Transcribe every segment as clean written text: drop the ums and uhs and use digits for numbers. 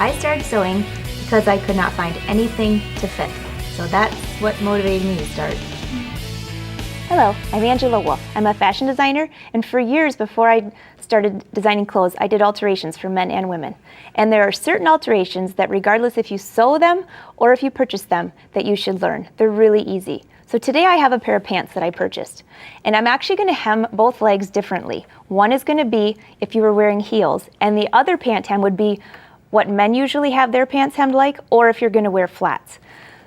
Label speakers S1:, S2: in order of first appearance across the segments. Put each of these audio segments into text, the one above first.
S1: I started sewing because I could not find anything to fit. So that's what motivated me to start.
S2: Hello, I'm Angela Wolf. I'm a fashion designer, and for years before I started designing clothes, I did alterations for men and women. And there are certain alterations that regardless if you sew them or if you purchase them, that you should learn. They're really easy. So today I have a pair of pants that I purchased, and I'm actually going to hem both legs differently. One is going to be if you were wearing heels, and the other pant hem would be what men usually have their pants hemmed like, or if you're going to wear flats.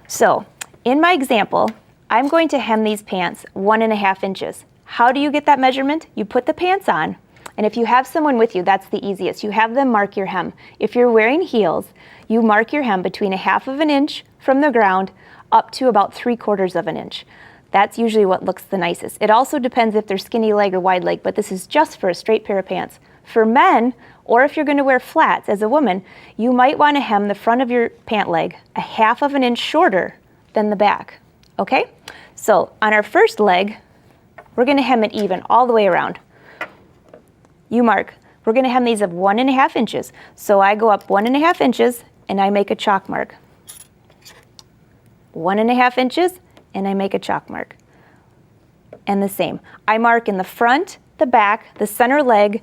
S2: So in my example, I'm going to hem these pants 1.5 inches. How do you get that measurement? You put the pants on, and if you have someone with you, that's the easiest. You have them mark your hem. If you're wearing heels, you mark your hem between 1/2 inch from the ground up to about 3/4 of an inch. That's usually what looks the nicest. It also depends if they're skinny leg or wide leg, but this is just for a straight pair of pants. For men, or if you're going to wear flats as a woman, you might want to hem the front of your pant leg 1/2 inch shorter than the back. Okay? So on our first leg, we're going to hem it even all the way around. You mark. We're going to hem these of 1.5 inches. So I go up 1.5 inches and I make a chalk mark. 1.5 inches and I make a chalk mark. And the same. I mark in the front, the back, the center leg,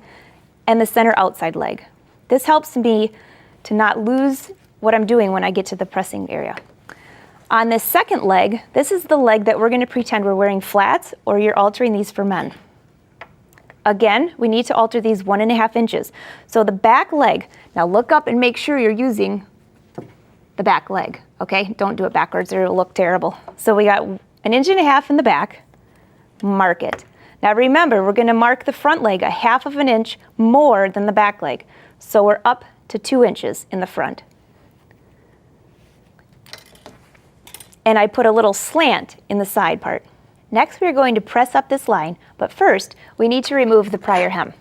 S2: and the center outside leg. This helps me to not lose what I'm doing when I get to the pressing area. On this second leg, this is the leg that we're going to pretend we're wearing flats, or you're altering these for men. Again, we need to alter these 1.5 inches. So the back leg, now look up and make sure you're using the back leg, okay? Don't do it backwards or it'll look terrible. So we got 1.5 inches in the back, mark it. Now remember, we're going to mark the front leg 1/2 inch more than the back leg. So we're up to 2 inches in the front. And I put a little slant in the side part. Next, we're going to press up this line, but first, we need to remove the prior hem.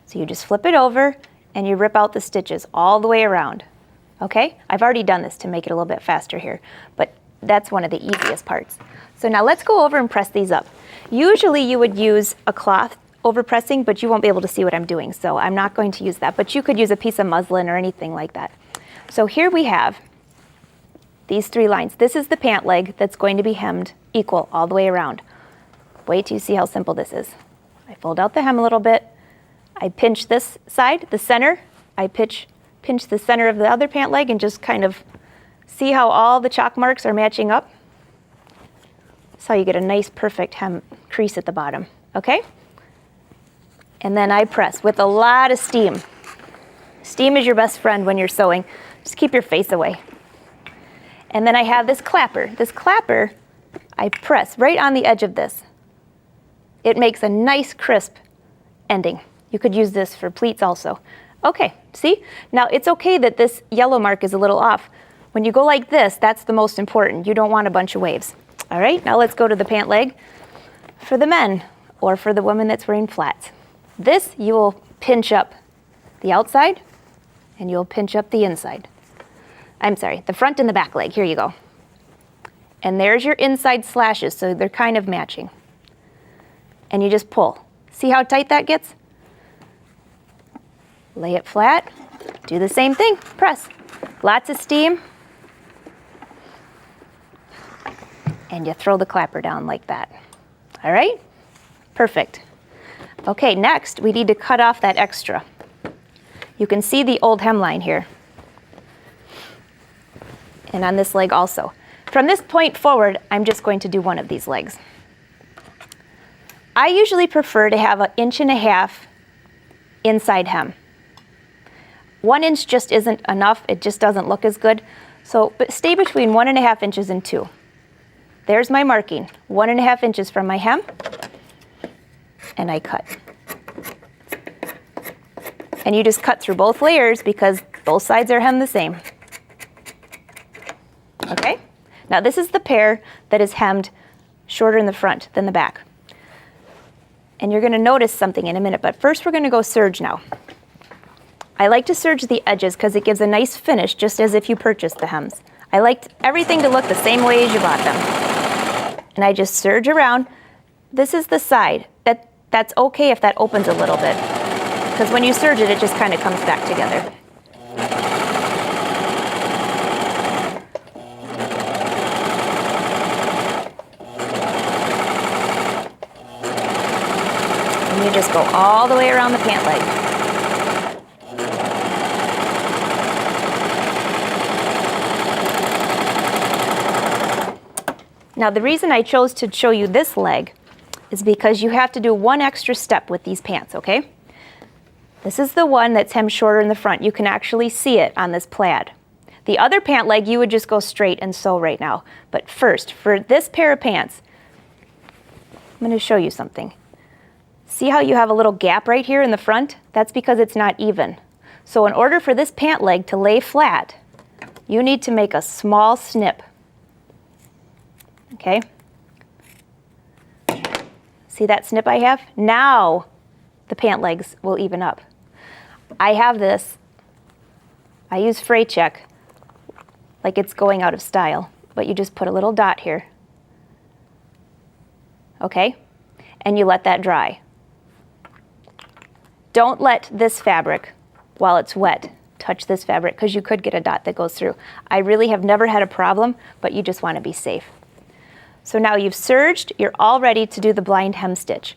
S2: So you just flip it over and you rip out the stitches all the way around. Okay? I've already done this to make it a little bit faster here, but that's one of the easiest parts. So now let's go over and press these up. Usually you would use a cloth over pressing, but you won't be able to see what I'm doing, so I'm not going to use that, but you could use a piece of muslin or anything like that. So here we have these 3 lines. This is the pant leg that's going to be hemmed equal all the way around. Wait till you see how simple this is. I fold out the hem a little bit. I pinch this side, the center. I pinch the center of the other pant leg and just kind of see how all the chalk marks are matching up. That's how you get a nice perfect hem crease at the bottom, okay? And then I press with a lot of steam. Steam is your best friend when you're sewing. Just keep your face away. And then I have this clapper. This clapper, I press right on the edge of this. It makes a nice crisp ending. You could use this for pleats also. Okay, see? Now it's okay that this yellow mark is a little off. When you go like this, that's the most important. You don't want a bunch of waves. All right, now let's go to the pant leg for the men or for the woman that's wearing flats. This, you will pinch up the outside and you'll pinch up the inside. I'm sorry, the front and the back leg. Here you go. And there's your inside slashes, so they're kind of matching. And you just pull. See how tight that gets? Lay it flat. Do the same thing. Press. Lots of steam. And you throw the clapper down like that. All right? Perfect. Okay, next we need to cut off that extra. You can see the old hemline here. And on this leg also. From this point forward, I'm just going to do one of these legs. I usually prefer to have 1.5 inch inside hem. 1 inch just isn't enough. It just doesn't look as good. So but stay between 1.5 inches and 2. There's my marking. 1.5 inches from my hem. And I cut. And you just cut through both layers because both sides are hemmed the same. Okay? Now this is the pair that is hemmed shorter in the front than the back. And you're going to notice something in a minute, but first we're going to go serge now. I like to serge the edges because it gives a nice finish, just as if you purchased the hems. I like everything to look the same way as you bought them. And I just serge around. This is the side. That's okay if that opens a little bit, because when you serge it, it just kind of comes back together. just go all the way around the pant leg. Now the reason I chose to show you this leg is because you have to do one extra step with these pants, okay? This is the one that's hemmed shorter in the front. You can actually see it on this plaid. The other pant leg, you would just go straight and sew right now. But first, for this pair of pants, I'm going to show you something. See how you have a little gap right here in the front? That's because it's not even. So in order for this pant leg to lay flat, you need to make a small snip. Okay? See that snip I have? Now the pant legs will even up. I have this. I use fray check like it's going out of style, but you just put a little dot here. Okay? And you let that dry. Don't let this fabric, while it's wet, touch this fabric because you could get a dot that goes through. I really have never had a problem, but you just want to be safe. So now you've serged, you're all ready to do the blind hem stitch.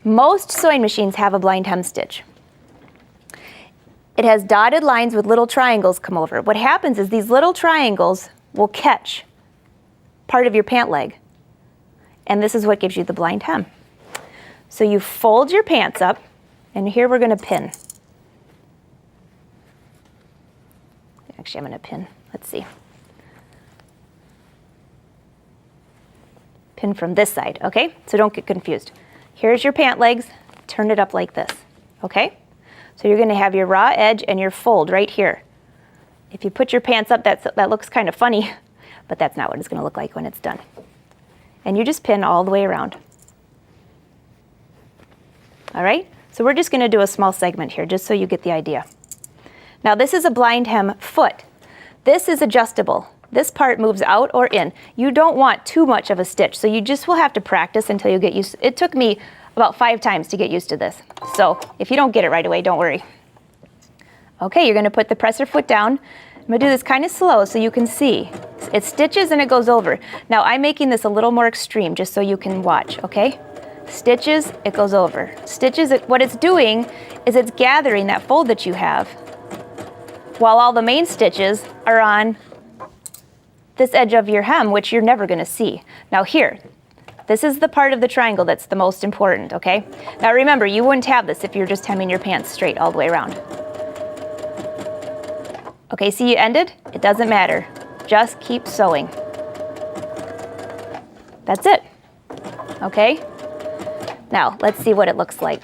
S2: Most sewing machines have a blind hem stitch. It has dotted lines with little triangles come over. What happens is these little triangles will catch part of your pant leg. And this is what gives you the blind hem. So you fold your pants up, and here we're going to pin. Actually, I'm going to pin. Let's see. Pin from this side, okay? So don't get confused. Here's your pant legs. Turn it up like this, okay? So you're going to have your raw edge and your fold right here. If you put your pants up, that looks kind of funny, but that's not what it's going to look like when it's done. And you just pin all the way around. All right? So we're just going to do a small segment here just so you get the idea. Now this is a blind hem foot. This is adjustable. This part moves out or in. You don't want too much of a stitch, so you just will have to practice until you get used to it. It took me about 5 times to get used to this. So if you don't get it right away, don't worry. Okay, you're going to put the presser foot down. I'm going to do this kind of slow so you can see. It stitches and it goes over. Now I'm making this a little more extreme just so you can watch, okay? Stitches, it goes over. Stitches, what it's doing is it's gathering that fold that you have while all the main stitches are on this edge of your hem, which you're never going to see. Now here, this is the part of the triangle that's the most important, okay? Now remember, you wouldn't have this if you're just hemming your pants straight all the way around. Okay, see you ended? It doesn't matter. Just keep sewing. That's it. Okay? Now, let's see what it looks like.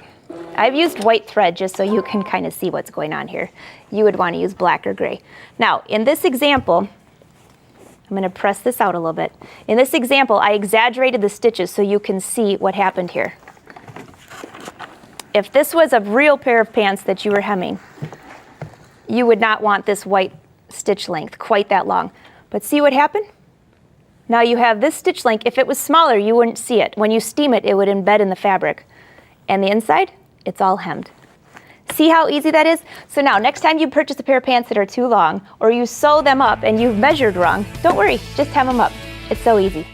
S2: I've used white thread just so you can kind of see what's going on here. You would want to use black or gray. Now, in this example, I'm going to press this out a little bit. In this example, I exaggerated the stitches so you can see what happened here. If this was a real pair of pants that you were hemming, you would not want this white stitch length quite that long. But see what happened? Now you have this stitch length. If it was smaller, you wouldn't see it. When you steam it, it would embed in the fabric. And the inside, it's all hemmed. See how easy that is? So now, next time you purchase a pair of pants that are too long, or you sew them up and you've measured wrong, don't worry, just hem them up. It's so easy.